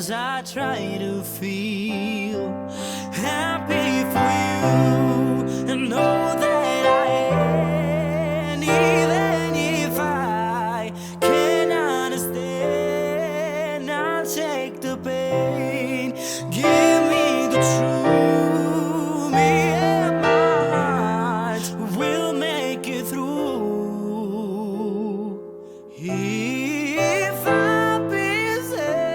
Sometimes I try to feel happy for you and know that I am, even if I can't understand. I'll take the pain, give me the truth. Me and my heart will make it through. If I've been sad,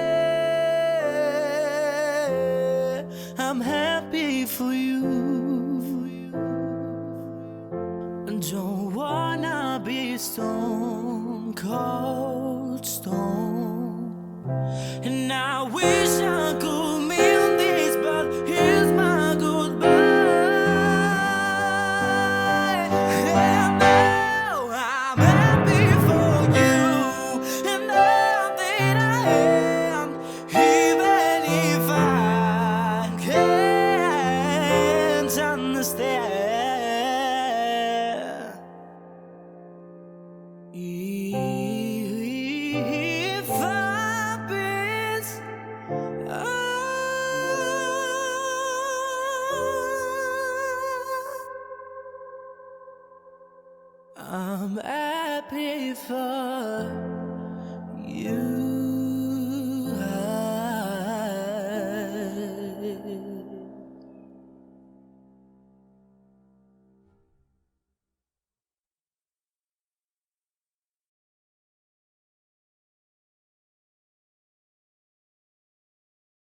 I'm happy for you. Don't wanna be stone cold stone. And I wish I could mean this, but here's my goodbye. And now I'm happy for you and all that I am, even if I can't understand. If I've been, I'm happy for